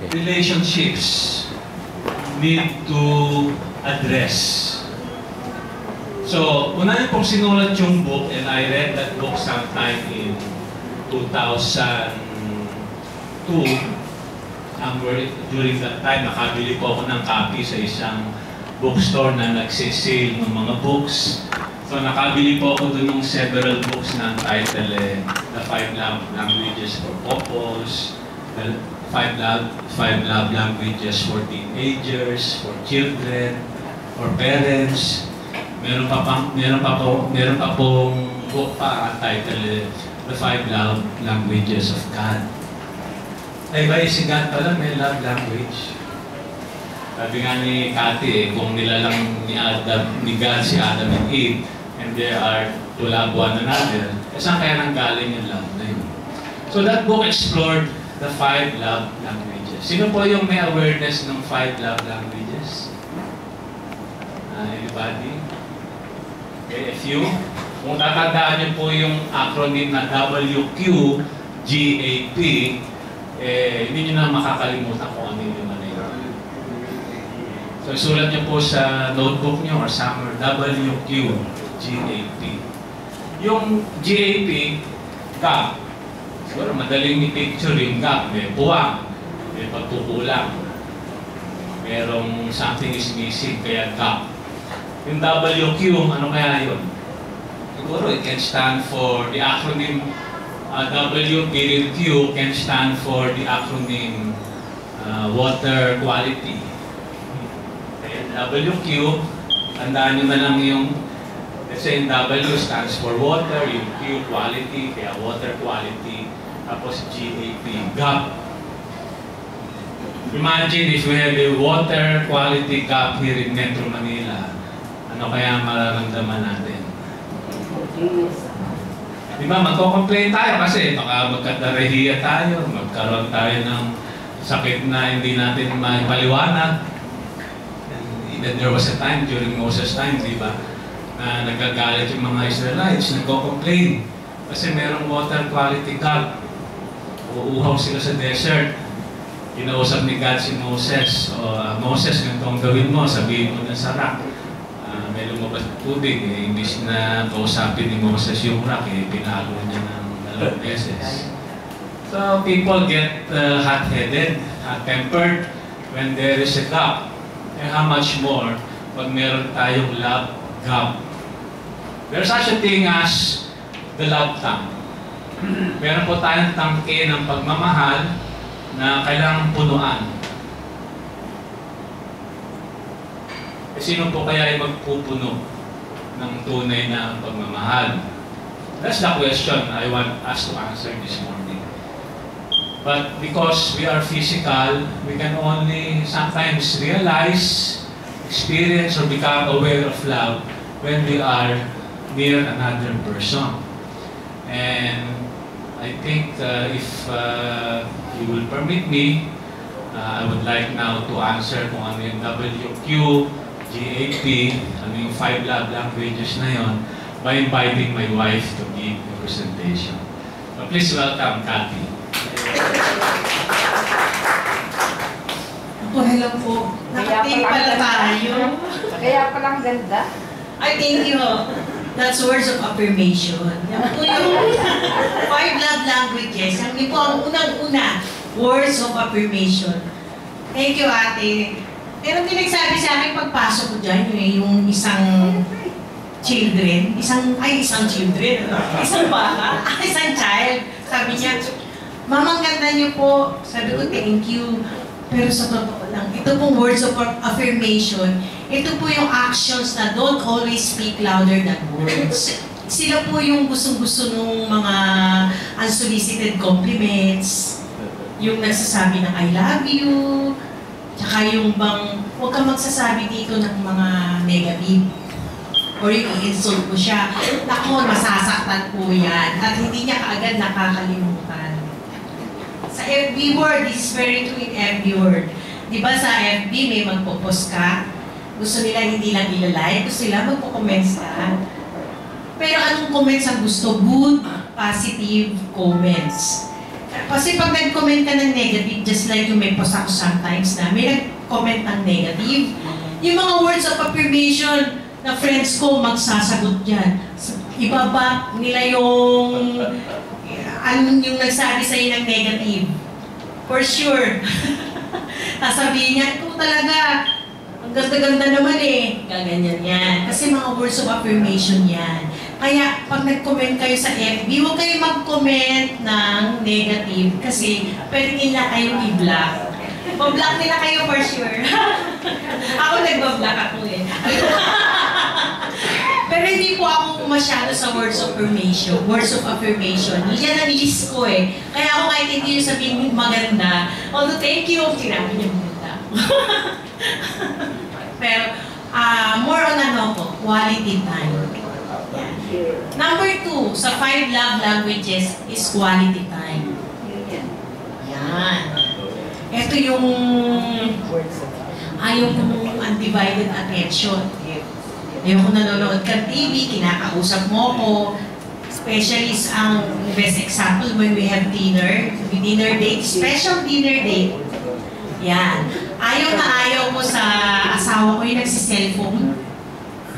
relationships need to address. So, una niyo pong sinulat yung book, and I read that book sometime in 2002. During that time, nakabili po ako ng copy sa isang bookstore na nagsisale ng mga books. So, nakabili po ako dun ng several books na title The 5 Love Languages for Couples, The 5 Love Languages for Teenagers, for Children, for Parents. Meron pa pong book pa title The 5 Love Languages of God. Ay ba, si God pala may love language? Sabi nga ni Cathy, kung nilalang ni God si Adam and Eve, and they are to love one another, saan kaya nanggaling yung love na yun? So that book explored the 5 love languages. Sino po yung may awareness ng 5 love languages? Anybody? Okay, a few. Kung tatandaan niyo po yung acronym na WQGAP, hindi niyo na makakalimutan kung ano yung ano yun. So, isulat niyo po sa notebook niyo or somewhere, WQGAP. Yung GAP, gap. Siguro madaling i-picture yung gap. May buwang, may pagkukulang. Merong something is missing, kaya gap. Yung WQ, ano kaya yun? Siguro it can stand for the acronym WQ can stand for the acronym water quality. Okay, WQ, tandaan nyo na lang yung, let's say W stands for water, yung Q quality, kaya water quality, tapos GAP, gap. Imagine if we have a water quality gap here in Metro Manila, ano kaya mararamdaman natin? Di ba, magko-complain tayo kasi baka magkadarahiya tayo, magkaroon tayo ng sakit na hindi natin maipaliwanag. Even there was a time during Moses' time, di ba, na nagagalit yung mga Israelites, nagko-complain kasi merong water quality gap. Uuhaw sila sa desert. Kinausap ni God si Moses, Moses, ganito ang gawin mo, sabihin mo na sa rock. May lumabas na tubig, imbis na kausapin ni Moses yung rock, pinalo niya ng 2 beses. So people get hot-headed, hot-tempered when there is a gap. And how much more pag meron tayong love gap. There's such a thing as the love tank. Meron po tayong tangke ng pagmamahal na kailangang punuan. Sino po kaya ay magpupuno ng tunay na pagmamahal? That's the question I want us to answer this morning. But because we are physical, we can only sometimes realize, experience, or become aware of love when we are near another person. And I think if you will permit me, I would like now to answer kung ano yung WQ, GAP, ano yung 5 love languages na yon, by inviting my wife to give the presentation. So please welcome Cathy. Oh, hello po. Nakating pala tayo. Kaya palang ganda. I thank you. That's words of affirmation. Yan po yung 5 love languages. Yan po ang unang-una, words of affirmation. Thank you, ate. Pero pinagsabi sa akin pagpasok ko dyan, yung isang children, isang bata, isang child. Sabi niya, Mama, ang ganda niyo po. Sabi ko, thank you. Pero sa totoo lang, ito pong words of affirmation, ito po yung actions na don't always speak louder than words. Sila po yung gusto-gusto nung mga unsolicited compliments, yung nagsasabi ng I love you, tsaka yung bang, huwag kang magsasabi dito ng mga negative. Or yung i-insult mo siya. Naku, masasaktan po yan. At hindi niya kaagad nakakalimutan. Sa FB word, this is very true in FB word. Diba sa FB may magpo-post ka? Gusto nila hindi lang ilalike, gusto nila magpo-comments ka. Pero anong comments ang gusto? Good, positive comments. Kasi pag nag-comment ka ng negative, just like yung may post ako sometimes na may nag-comment ng negative, yung mga words of affirmation na friends ko magsasagot dyan. Ibaba nila yung yung nagsabi sa'yo ng negative. For sure. Sasabihin niya, ito talaga, ang ganda-ganda naman eh. Gaganyan yan. Kasi mga words of affirmation yan. Kaya pag nag-comment kayo sa FB, huwag kayo mag-comment ng negative kasi pwede nila kayong i-block. Ma-block nila kayo for sure. Ako nag-block ako eh. Pero hindi po ako masyado sa words of affirmation. Words of affirmation. Yan ang list ko eh. Kaya ako kahit hindi yung sabihin maganda, although thank you, sinabi niya maganda. Pero more on ano ko, quality time. Yan. Number 2, sa 5 love languages is quality time. Yan. Ito yung ayaw ko nung undivided attention. Ayaw ko nanonood ka TV, kinakausap mo ko. Especially ang best example when we have dinner date, special dinner date. Yan. Ayaw na ayaw mo sa asawa ko yung nagsiselfone.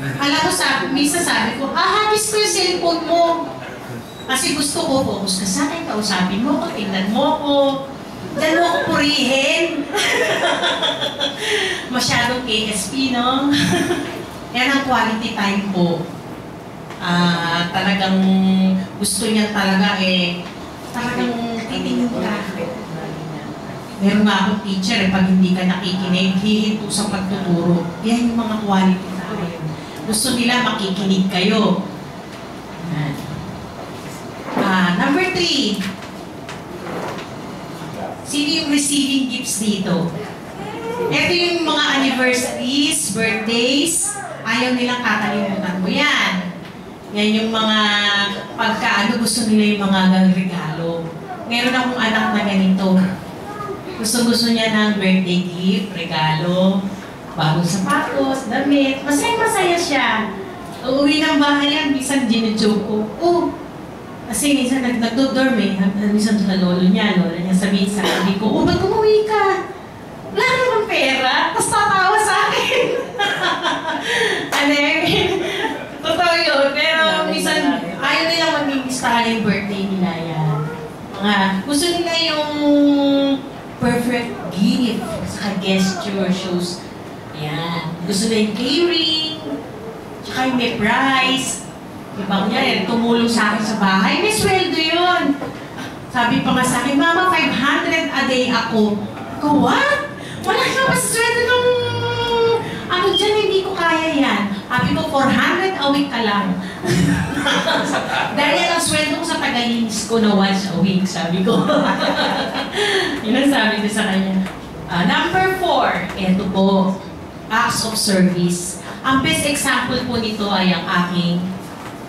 Alam mo, minsan sabi ko, habis ko yung cellphone mo. Kasi gusto ko, focus ka sa akin, kausapin mo ko, tingnan mo ko. Diyan mo ko purihin. Masyadong KSP, no? Yan ang quality time ko. Talagang gusto niya talaga talagang titingin ka. Meron nga akong teacher, pag hindi ka nakikinig, hihinto sa pagtuturo. Yan yung mga quality time. Gusto nila makikinig kayo. Number 3. Sino yung receiving gifts dito? Ito yung mga anniversaries, birthdays, ayaw nilang kakalimutan mo yan. Yan yung mga gusto nila yung mga regalo. Meron akong anak na ganito. Gusto niya ng birthday gift, regalo, bagong sapatos, damit. Masaya siya. Uuwi ng bahay yan, minsan gin-joke ko. Kasi minsan nagdodorm eh. Minsan sa lola niya sabihin sa kami ko, ba't umuwi ka? Wala naman pera, tapos tatawa sa akin. Totoo yun, pero minsan ayaw nila mag-iistahan yung birthday nila yan. Gusto nila yung perfect gift, saka gesture, shows. Yan. Gusto nila yung caring, tsaka yung may prize. Diba niya, tumulong sa akin sa bahay, may sweldo yun. Sabi pa nga sa akin, Mama, 500 a day ako. Ako, what? Wala ka pa sa sweldo ng dyan, hindi ko kaya yan. Sabi ko, 400 a week ka lang. Dahil yan ang sweldo ko sa tagalinis ko na once a week, sabi ko. Yun ang sabi ko sa kanya. Number 4, eto po, acts of service. Ang best example po nito ay ang aking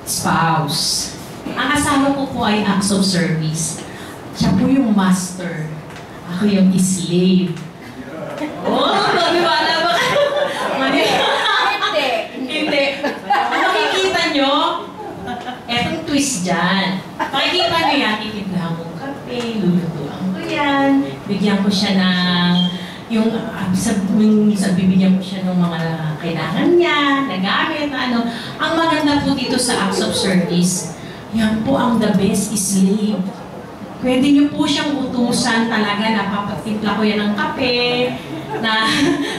spouse. Ang asawa ko po ay acts of service. Siya po yung master. Ako yung slave. Nagbiwala ba kayo? Hindi. Makikita nyo, etong twist dyan. Makikita nyo yan, titiblahan ko kape, lulutuan ko yan, bigyan ko siya ng bibigyan ko siya ng mga kailangan niya, nagamit, Ang maganda po dito sa acts of service, yan po ang the best slave. Pwede niyo po siyang utusan talaga na papatimpla ko yan ng kape, na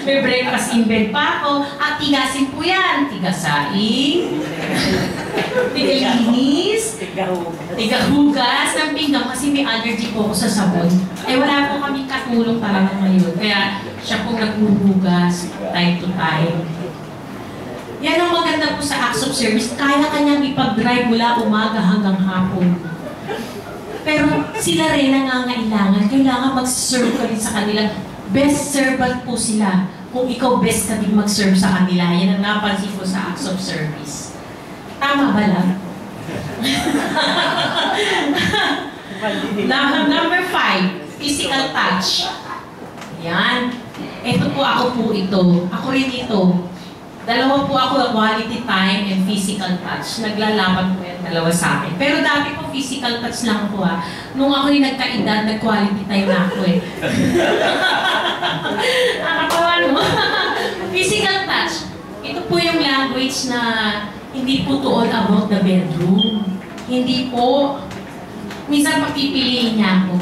may breakfast in bed pa ako, at tigasin po yan. Tigasaing, tigalinis, tigahugas ng pinggan kasi may allergy po ako sa sabon. Wala po kaming katulong talaga ngayon. Kaya siya po naghuhugas time to time. Yan ang maganda po sa acts of service. Kaya kanyang ipag-drive mula umaga hanggang hapon. Pero sila rin nangangailangan. Kailangan mag-serve ka rin sa kanila. Best servant po sila. Kung ikaw best ka din mag-serve sa kanila. Yan ang napansin ko sa acts of service. Tama ba lang? Number 5, physical touch. Yan. Ito po, ako po ito. Ako rin ito. Dalawa po ako, quality time and physical touch. Naglalaban po yung dalawa sa akin. Pero dati po physical touch lang ako ha. Nung ako'y nagkaedad, nag-quality time na ako eh. Nakatawa no? Physical touch. Ito po yung language na hindi po to all about the bedroom. Hindi po. Minsan papipiliin niya ako.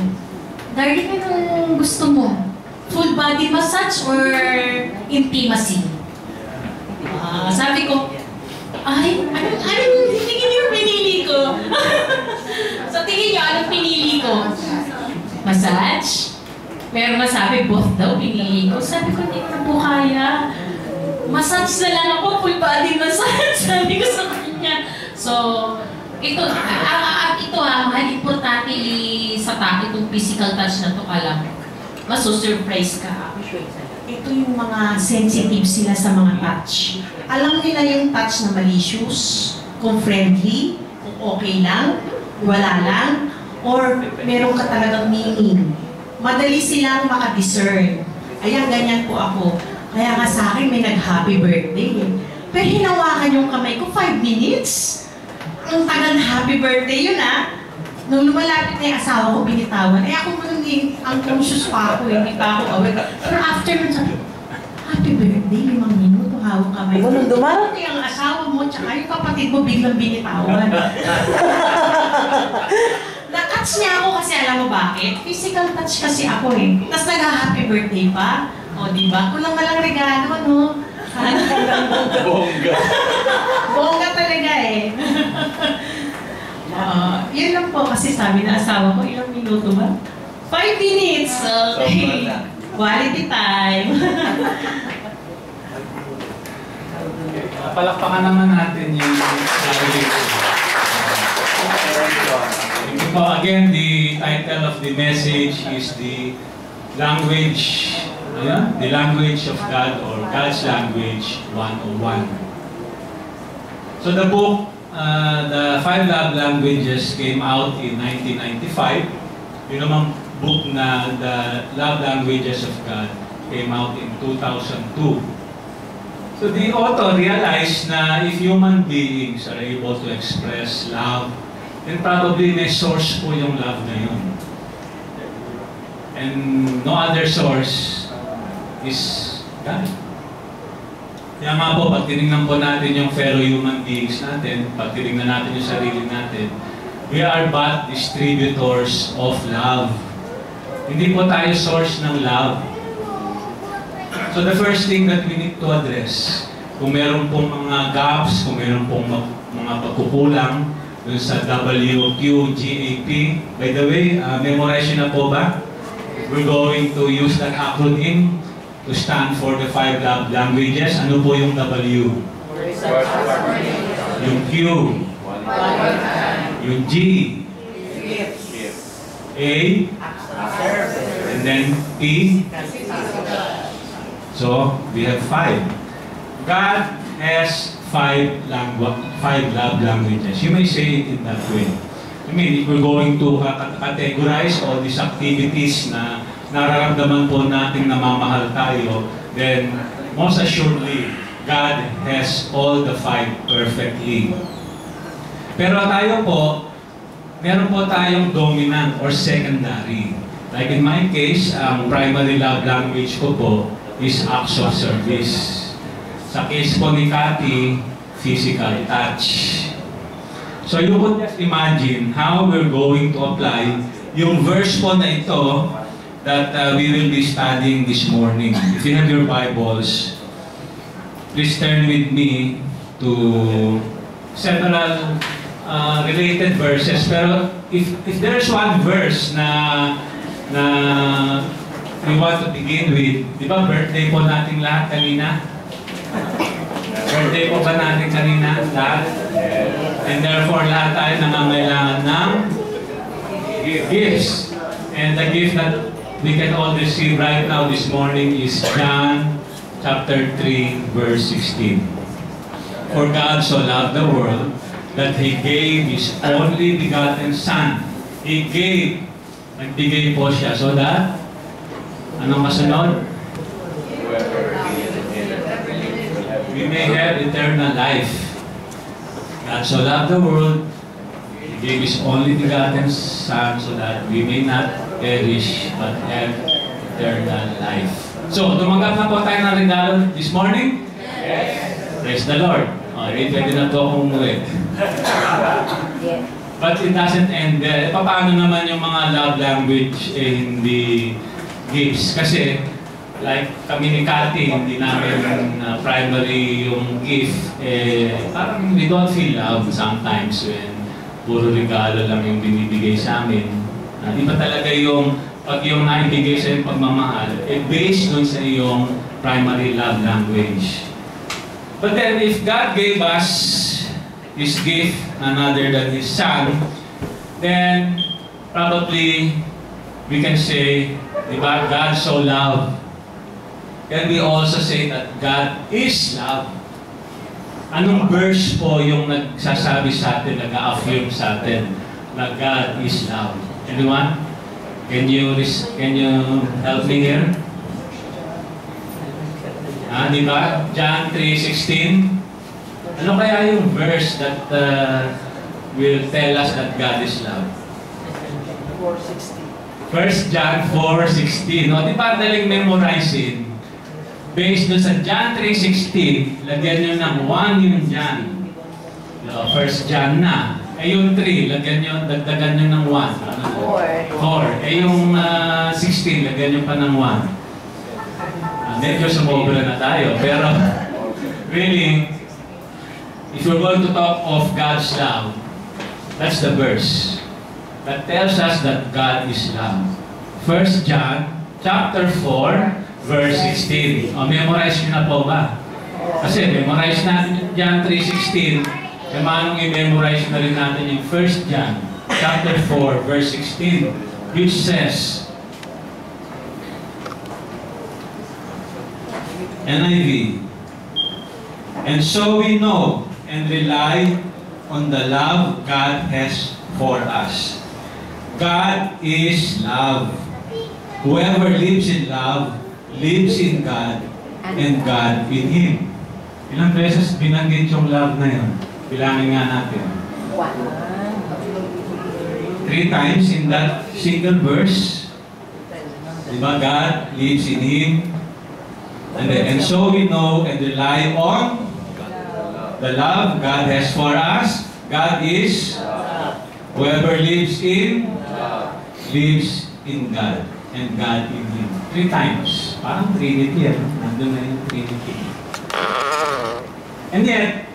Darling, anong gusto mo? Full body massage or intimacy? Sabi ko, ay, anong tingin niyo yung pinili ko? So tingin niyo, anong pinili ko? Massage? Pero masabi, both daw pinili ko. Sabi ko, hindi ko na po kaya. Massage na lang ako, full body massage. Sabi ko sa kanya. So, ito, mahal, importante sa tayo itong physical touch na to, alam. Maso-surprise ka. Ito yung mga sensitive sila sa mga touch. Alam nila yung touch na malicious, kung friendly, kung okay lang, wala lang, or meron ka talagang meaning. Madali silang makadiscern. Ayan, ganyan po ako. Kaya nga sa akin may nag-happy birthday. Pero hinawakan yung kamay ko, 5 minutes. Ang tagal happy birthday yun ah. Nung lumalapit na yung asawa ko, binitawan. Eh ako mo ang conscious pa ako, hindi pa ako aware. Pero after nun sabi, happy birthday, 5 minuto, hawak kamay. Nung dumarang? Yung asawa mo, tsaka yung kapatid mo, biglang binitawan. Na-touch niya ako kasi alam mo bakit? Physical touch kasi ako eh. Tapos nag-happy birthday pa. O diba? Kulang ka lang regalo, no? Bongga. Bongga talaga eh. Yun lang po kasi sabi na asawa ko, ilang minuto ba? 5 minutes! Okay. Quality time. Palakpakan naman natin yung again, the title of the message is the language, the language of God or God's language 101. So the book, the 5 Love Languages came out in 1995. Yung namang book na the Love Languages of God came out in 2002. So the author realized na if human beings are able to express love, then probably may source po yung love na yun. And no other source is God. Kaya nga po, pag tinignan po natin yung fellow human beings natin, pag tinignan natin yung sarili natin, we are but distributors of love. Hindi po tayo source ng love. So the first thing that we need to address, kung meron pong mga gaps, kung meron pong mga pagkukulang dun sa WQGAP, by the way, memorize na po ba? We're going to use that acronym to stand for the 5 love languages. Ano po yung W? Yung Q. Yung G. A. And then P. So, we have 5. God has 5 love languages. You may say it in that way. I mean, if we're going to categorize all these activities na nararamdaman po natin na mamahal tayo, then most assuredly, God has all the 5 perfectly. Pero tayo po, meron po tayong dominant or secondary. Like in my case, ang primary love language ko po is acts of service. Sa case po ni Cathy, physical touch. So you could just imagine how we're going to apply yung verse po na ito that we will be studying this morning. If you have your Bibles, please turn with me to several related verses. Pero if there's one verse na we want to begin with, di ba birthday po nating lahat kanina? Birthday po ba natin kanina lahat? And therefore lahat tayo nangangailangan ng gifts. And the gift that we can all receive right now this morning is John chapter 3 verse 16. For God so loved the world that He gave His only begotten Son. He gave, nagbigay po siya so that, anong masunod? we may have eternal life. God so loved the world, He gave His only begotten Son so that we may not perish but have eternal life. So, tumanggap na po tayo ng regalo this morning? Yes. Praise the Lord. Okay, pwede na to akong umuwi. But it doesn't end there. Paano naman yung mga love language hindi gifts? Kasi, like kami ni Cathy, hindi namin primary yung gift. Parang we don't feel love sometimes when puro regalo lang yung binibigay sa amin. Iba talaga yung pag yung naibigay sa yung pagmamahal, based dun sa iyong primary love language. But then if God gave us His gift, none other than His Son, then probably we can say, diba, God so loved. Can we also say that God is love? Anong verse po yung nagsasabi sa atin, nag-affirm sa atin na God is love? Anyone? Can you help me here? Diba? John 3:16. Ano kaya yung verse that will tell us that God is love? 1 John 4:16. No, di ba daling memorizein? Based dun sa John 3:16, lagyan nyo ng 1 yung John. 1 John na. Yung 3, dagdagan nyo ng 1. 4. Yung 16, lagyan nyo pa ng 1. Medyo sumobra na tayo. Pero, really, if you're going to talk of God's love, that's the verse that tells us that God is love. 1 John chapter 4, verse 16. Memorize nyo na po ba? Kasi memorize natin yung John 3:16. Manong i-memorize na rin natin yung 1 John chapter 4, verse 16, which says, NIV, and so we know and rely on the love God has for us. God is love. Whoever lives in love lives in God and God in Him. Ilang beses binanggit yung love na yun? Bilangin nga natin. 3 times in that single verse. Diba? God lives in Him. And so we know and rely on the love God has for us. God is whoever lives in God and God in Him. 3 times. Parang Trinity. Nandun na yung Trinity. And yet,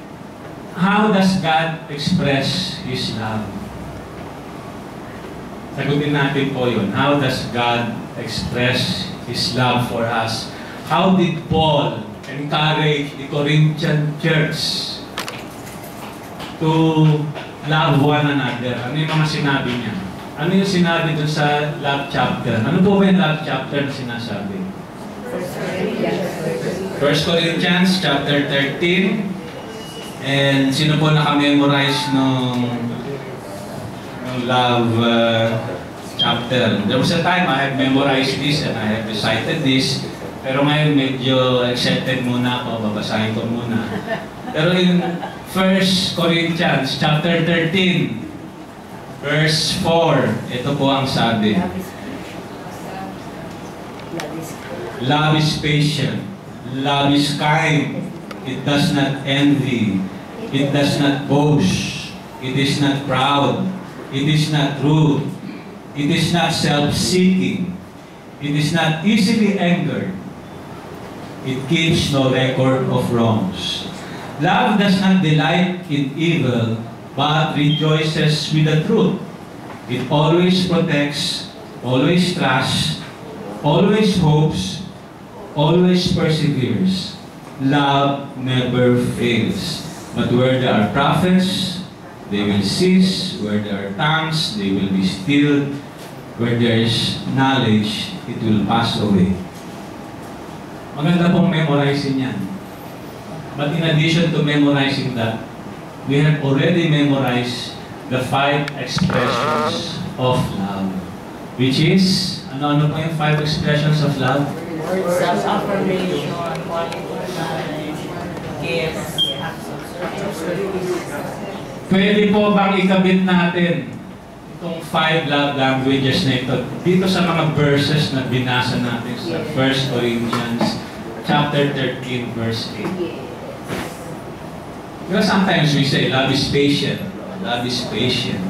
how does God express His love? Sagutin natin po yun. How does God express His love for us? How did Paul encourage the Corinthian church to love one another? Ano yung mga sinabi niya? Ano yung sinabi dun sa love chapter? Ano po ba yung love chapter na sinasabi? 1 Corinthians chapter 13. And sino po naka-memorize nung love chapter? There was a time I have memorized this and I have recited this. Pero ngayon medyo excited muna ako, babasahin ko muna. Pero in 1 Corinthians chapter 13, verse 4, ito po ang sabi. Love is patient. Love is kind. It does not envy. It does not boast. It is not proud. It is not rude. It is not self-seeking. It is not easily angered. It keeps no record of wrongs. Love does not delight in evil, but rejoices with the truth. It always protects, always trusts, always hopes, always perseveres. Love never fails. But where there are prophets, they will cease. Where there are tongues, they will be stilled. Where there is knowledge, it will pass away. Maganda pong memorizing yan. But in addition to memorizing that, we have already memorized the 5 expressions of love. Which is, ano po yung 5 expressions of love? Words of affirmation, quality of life, Yes. Pwede po bang ikabit natin itong 5 love languages na ito dito sa mga verses na binasa natin sa 1 Corinthians chapter 13 verse 8? Because sometimes we say love is patient, love is patient.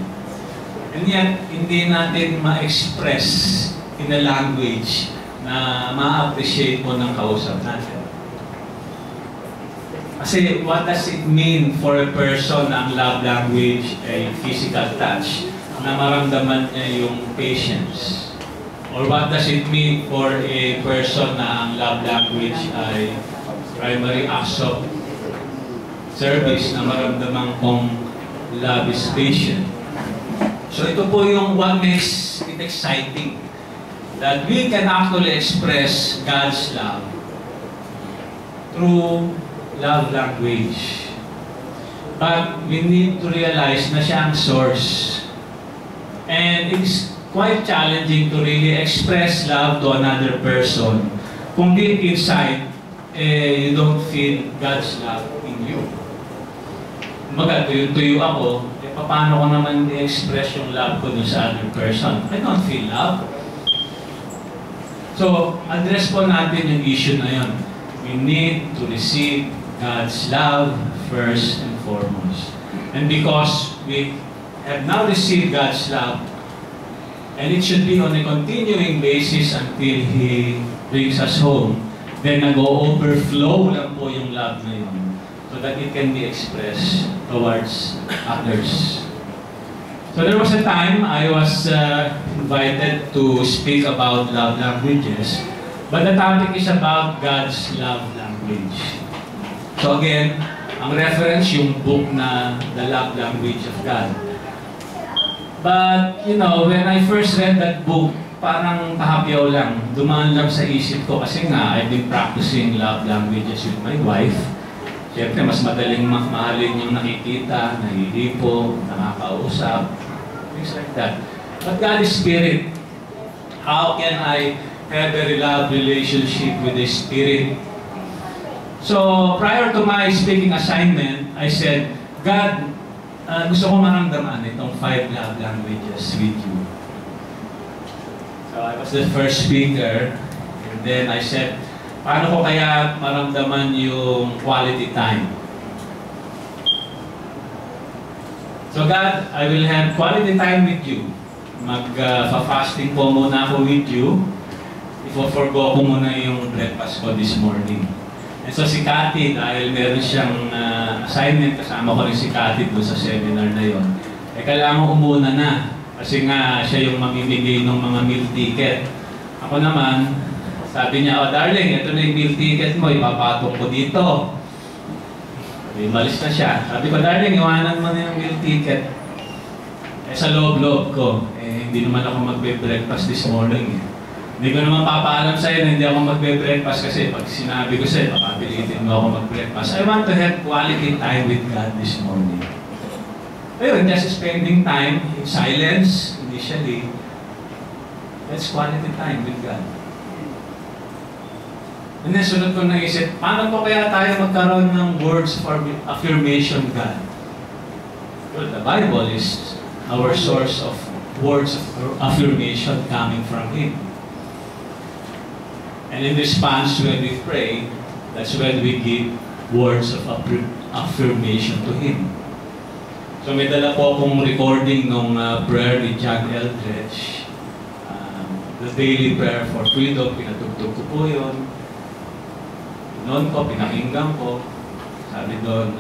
And yet, hindi natin ma-express in a language na ma-appreciate mo ng kausap natin. Kasi what does it mean for a person na ang love language ay physical touch, na maramdaman niya yung patience? Or what does it mean for a person na ang love language ay primary acts of service, na maramdaman kong love is patient? So ito po yung what makes it exciting, that we can actually express God's love through love language. But we need to realize na siya ang source. And it's quite challenging to really express love to another person kung deep inside, you don't feel God's love in you. Kumbaga, tuyo ako, paano ko naman i-express yung love ko dun sa other person? I don't feel love. So, address po natin yung issue na yun. We need to receive God's love first and foremost. And because we have now received God's love, and it should be on a continuing basis until He brings us home, then nag-overflow lang po yung love na yun so that it can be expressed towards others. So there was a time I was invited to speak about love languages, but the topic is about God's love language. So again, ang reference yung book na The Love Language of God. But, you know, when I first read that book, parang kahapyaw lang. Dumaan lang sa isip ko kasi nga, I've been practicing love languages with my wife. Siyempre, mas madaling mahalin yung nakikita, nahihipo, nakakausap, things like that. But God is Spirit. How can I have a love relationship with the Spirit? So, prior to my speaking assignment, I said, God, gusto ko maramdaman itong 5 love languages with you. So, I was the first speaker, and then I said, paano ko kaya maramdaman yung quality time? So, God, I will have quality time with you. Mag-fasting po muna ako with you. Ifo-forgo ko muna yung breakfast ko this morning. And so si Cathy, dahil meron siyang assignment, kasama ko rin si Cathy doon sa seminar na yon. Kailangan umuna na. Kasi nga, siya yung mamimigay ng mga meal ticket. Ako naman, sabi niya, oh darling, ito na yung meal ticket mo, ipapatong ko dito. Malis na siya. Sabi ko, darling, iwanan mo na yung meal ticket. Sa loob-loob ko, hindi naman ako magbe-breakfast this morning. Hindi ko naman papaalam sa'yo na hindi ako magbe-breakfast kasi pag sinabi ko sa'yo, papapilitin mo ako mag-breakfast. I want to have quality time with God this morning. Ayun, just spending time in silence initially. That's quality time with God. And then sunod ko naisip, paano po kaya tayo magkaroon ng words for affirmation God? Well, the Bible is our source of words of affirmation coming from Him. And in response, when we pray, that's when we give words of affirmation to Him. So may dala po akong recording ng prayer ni John Eldredge. The Daily Prayer for Freedom, pinatugtog ko po yun. Noon ko, pinakinggan ko. Sabi doon,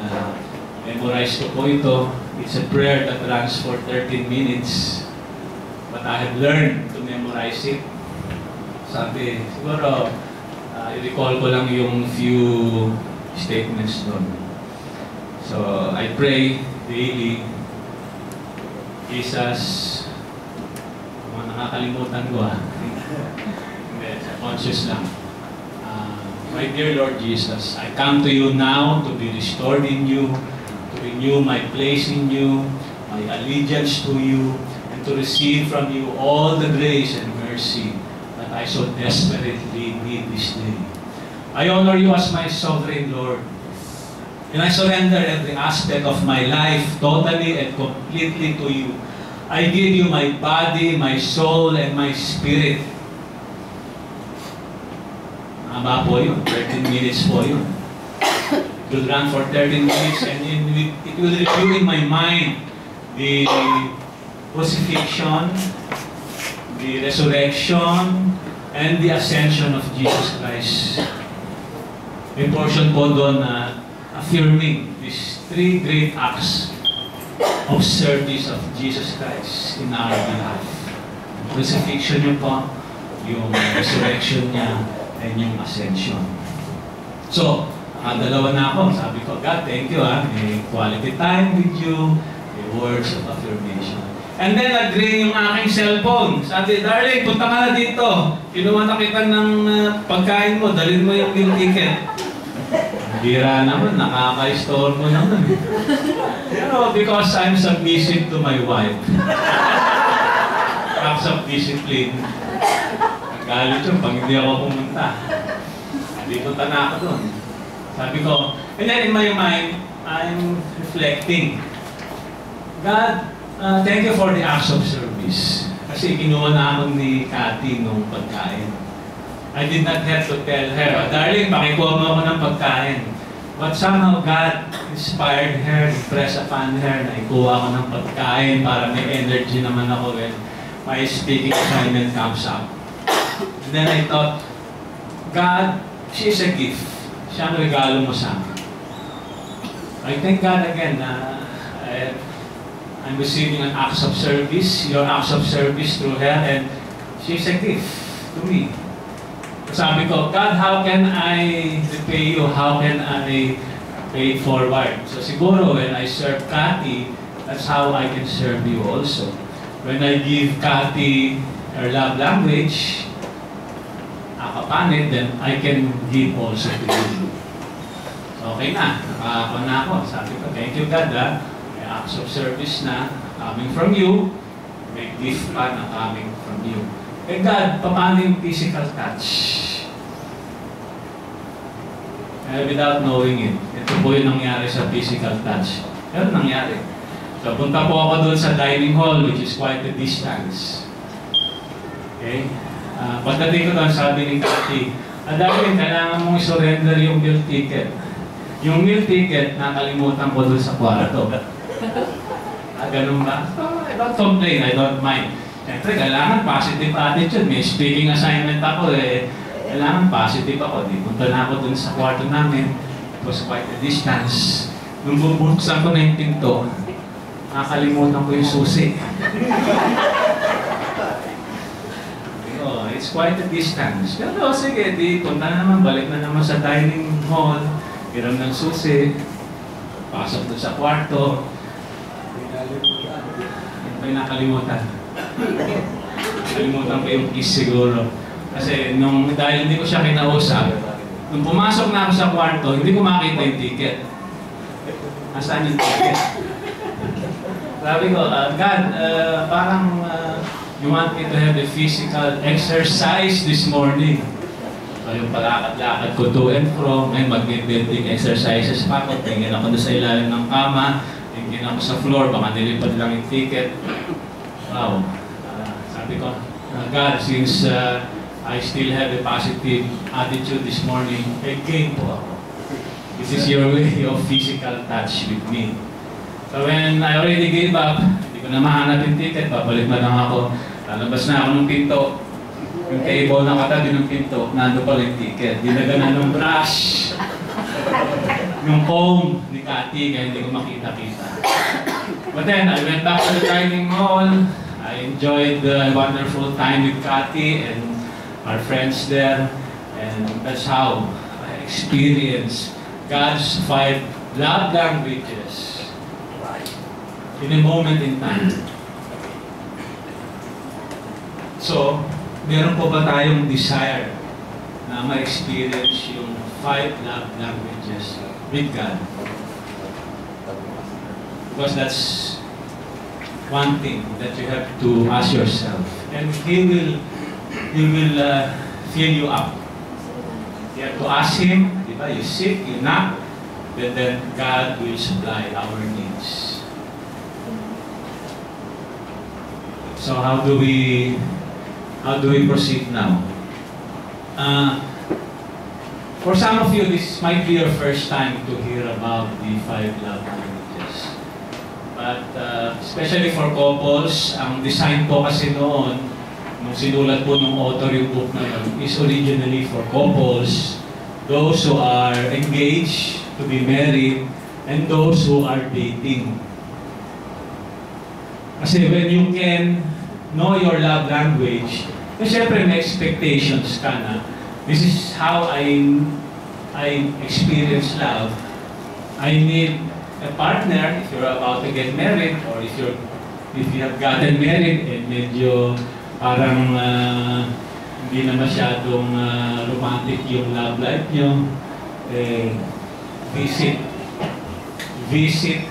memorize ko po ito. It's a prayer that runs for 13 minutes. But I have learned to memorize it. Sabi, siguro, i-recall ko lang yung few statements doon. So, I pray daily, Jesus, mga nakakalimutan ko hindi, conscious lang. My dear Lord Jesus, I come to you now to be restored in you, to renew my place in you, my allegiance to you, and to receive from you all the grace and mercy that I so desperately need this day. I honor you as my sovereign Lord. And I surrender every aspect of my life totally and completely to you. I give you my body, my soul, and my spirit. Haba po yun. 13 minutes po yun. It will run for 13 minutes and it will review in my mind the crucifixion, the resurrection, and the ascension of Jesus Christ. May portion po doon na affirming these 3 great acts of service of Jesus Christ in our behalf. Crucifixion niyo po, yung resurrection niya, and yung ascension. So, dalawa na ako. Sabi ko, God, thank you may quality time with you, may words of affirmation. And then, nag-ring yung aking cellphone. Sabi, darling, punta ka na dito. Kinuha na kita ng pagkain mo, dalhin mo yung meal ticket. Bira naman, nakaka-store mo naman. Pero because I'm submissive to my wife. Perhaps of discipline. Galit yun pag hindi ako pumunta. Hindi punta na ako doon. Sabi ko, and then in my mind, I'm reflecting. God, thank you for the acts of service. Kasi kinuha na ako ni Cathy nung pagkain. I did not have to tell her, darling, pakikuha mo ako ng pagkain. But somehow God inspired her, impressed upon her na ikuha ako ng pagkain para may energy naman ako when my speaking assignment comes up. And then I thought, God, she is a gift. Siya ang regalo mo sa akin. I thank God again na I'm receiving an acts of service, your acts of service through her, and she's a gift to me. Sabi ko, God, how can I repay you? How can I pay it forward? So siguro when I serve Cathy, that's how I can serve you also. When I give Cathy her love language, akapanit, then I can give also to you. So okay na, nakakapa na ako. Sabi ko, thank you God may acts of service na coming from you, may gift pa na coming from you. Eh God, paano yung physical touch? Without knowing it, ito po yung nangyari sa physical touch. Pero nangyari. So punta po ako doon sa dining hall, which is quite a distance. Okay? Pagdating ko doon, sabi ni Cathy, darling, kailangan mong surrender yung meal ticket. Yung meal ticket, nakalimutan ko doon sa kwarto. Ganun ba? So, I don't complain, I don't mind. Siyempre, kailangan positive attitude. May speaking assignment ako kailangan positive ako. Di punta na ako dun sa kwarto namin. It was quite a distance. Nung bubuksan ko na yung pinto, nakalimutan ko yung susi. It's quite a distance. Pero sige, di punta na naman, balik na naman sa dining hall, hiram ng susi, pasok doon sa kwarto. Yan pa yung nakalimutan. Nakalimutan ko yung kiss siguro. Kasi dahil hindi ko siya kinausap, nung pumasok na ako sa kwarto, hindi ko makita yung ticket. Nasaan yung ticket? Sabi ko, God, parang you want me to have a physical exercise this morning. So yung palakad-lakad ko to and from, may mag-building exercises pa ako. Tingin ako doon sa ilalim ng kama, tingin ako sa floor, baka nilipad lang yung ticket. Wow. Sabi ko, God, since I still have a positive attitude this morning, game po ako. This is your way of physical touch with me. So when I already gave up, hindi ko na mahanap yung ticket, babalik na lang ako. Lalabas na ako ng pinto. Yung table na katabi ng pinto, nando pala yung ticket. Dinaganan ng brush. Yung comb ni Cathy, kaya hindi ko makita-kita. But then, I went back to the dining hall. I enjoyed the wonderful time with Cathy and our friends there. And that's how I experienced God's 5 love languages in a moment in time. So, meron po ba tayong desire na ma-experience yung 5 love languages with God? Because that's one thing that you have to ask yourself. And He will fill you up. You have to ask Him, di ba? You seek, you knock, then God will supply our needs. So how do we proceed now? For some of you, this might be your first time to hear about the 5 love languages. But especially for couples, ang design po kasi noon, nung sinulat po ng author yung book na yun, is originally for couples, those who are engaged to be married, and those who are dating. Kasi when you can know your love language, syempre may expectations ka na, this is how I experience love. I need a partner if you're about to get married, or if you have gotten married and medyo parang hindi na masyadong romantic yung love life nyo, visit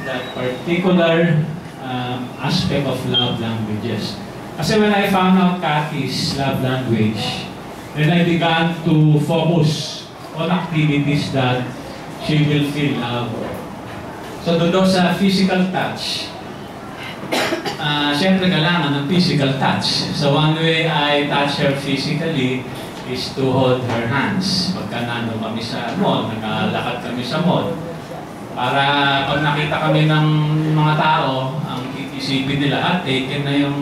that particular aspect of love languages. Kasi when I found out Kathy's love language, then I began to focus on activities that she will feel love. So doon sa physical touch, siyempre kailangan ng physical touch. So one way I touch her physically is to hold her hands. Pagka nandun kami sa mall, nakalakad kami sa mall. Para pag nakita kami ng mga tao, ang isipin nila, taken na yung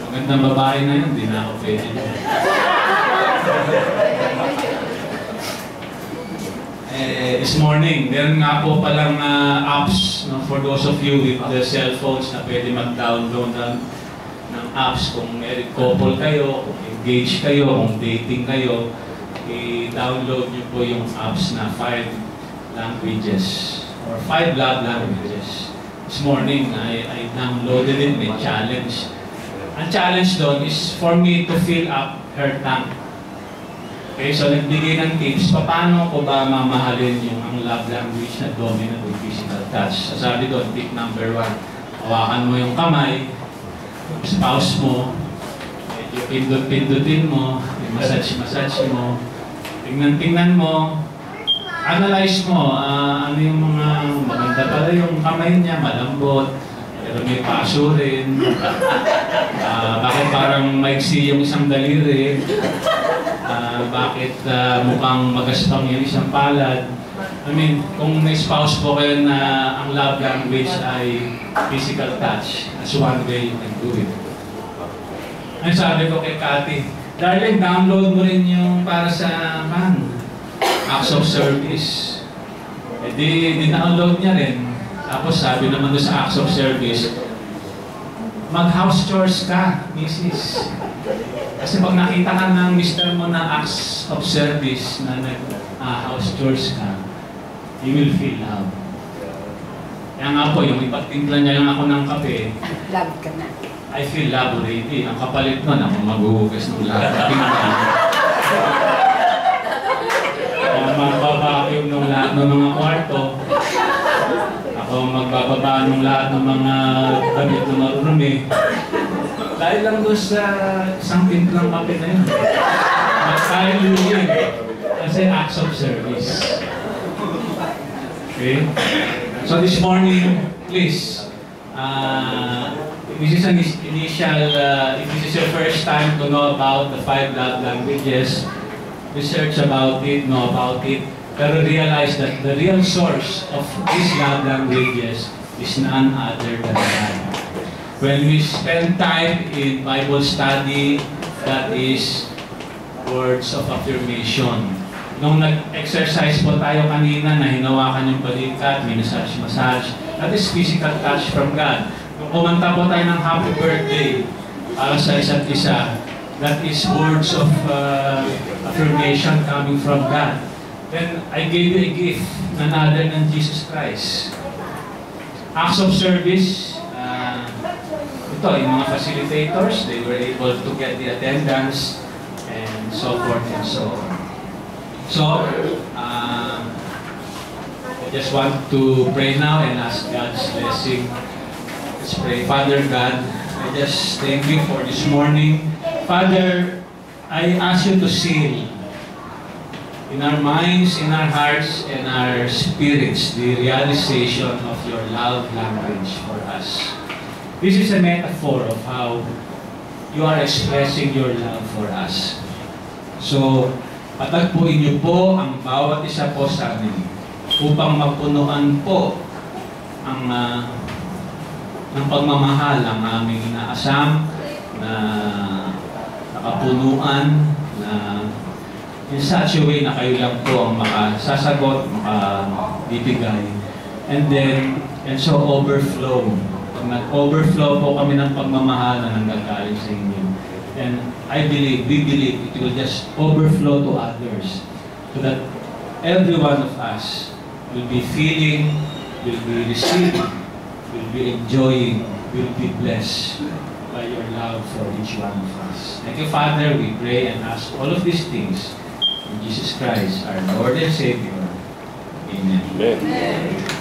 magandang babae na yun, di na ako pwede. This morning, meron nga po palang apps, no, for those of you with the cellphones na pwede mag-download ng apps. Kung married couple kayo, kung engaged kayo, kung dating kayo, i-download nyo po yung apps na 5 languages or 5 love languages. This morning, I downloaded it, may challenge. Ang challenge doon is for me to fill up her tank. Okay, so nagbigay ng tips, paano ko ba mamahalin yung ang love language na dominant with physical touch. So sabi doon, tip number 1, hawakan mo yung kamay, yung spouse mo, medyo pindot-pindutin mo, massage mo, tingnan mo, analyze mo, ano yung mga maganda pala yung kamay niya, malambot, pero may paso rin, bakit parang maiksi yung isang daliri, bakit mukhang magaspang yung isang palad. I mean, kung may spouse po kayo na ang love language ay physical touch, that's one way you can do it. Ang sabi ko kay Kathy, darling, download mo rin yung para sa acts of service. Eh di download niya rin. Tapos sabi naman doon sa acts of service, mag-house chores ka, misis. Kasi pag nakita ka ng mister mo na acts of service na nag-house chores ka, you will feel love. Kaya nga po, yung ipagtimpla niya lang ako ng kape, Love ka na. I feel love already. Ang kapalit nun, ako maghuhugas ng lahat. Magbabacuum ng lahat ng mga kwarto. Ako magbababa ng lahat ng mga damit na marurumi. Dahil lang doon sa isang timplang kape na yun. Magkain yun. Kasi acts of service. Okay? So this morning, please, this is an initial, if this is your first time to know about the 5 love languages, research about it, know about it, pero realize that the real source of these love languages is none other than God. When we spend time in Bible study, that is words of affirmation. Nung nag-exercise po tayo kanina na hinawakan yung balikat, minasage, that is physical touch from God. Nung kumanta po tayo ng happy birthday para sa isa't isa, that is words of affirmation coming from God. Then I gave you a gift, none other than Jesus Christ. Acts of service, ito, yung mga facilitators, they were able to get the attendance and so forth and so on. So, I just want to pray now and ask God's blessing. Let's pray. Father God, I just thank you for this morning. Father, I ask you to seal in our minds, in our hearts, and our spirits, the realization of your love language for us. This is a metaphor of how you are expressing your love for us. So, patagpuin niyo po ang bawat isa po sa amin upang mapunuan po ang ng pagmamahal ang aming inaasam na nakapunuan na in such a way na kayo lang po ang makasasagot, makabibigay. And so overflow. Pag nag-overflow po kami ng pagmamahal na nanggagaling sa inyo. And we believe it will just overflow to others so that every one of us will be feeling, will be receiving, will be enjoying, will be blessed by your love for each one of us. Thank you, Father. We pray and ask all of these things in Jesus Christ, our Lord and Savior. Amen. Amen.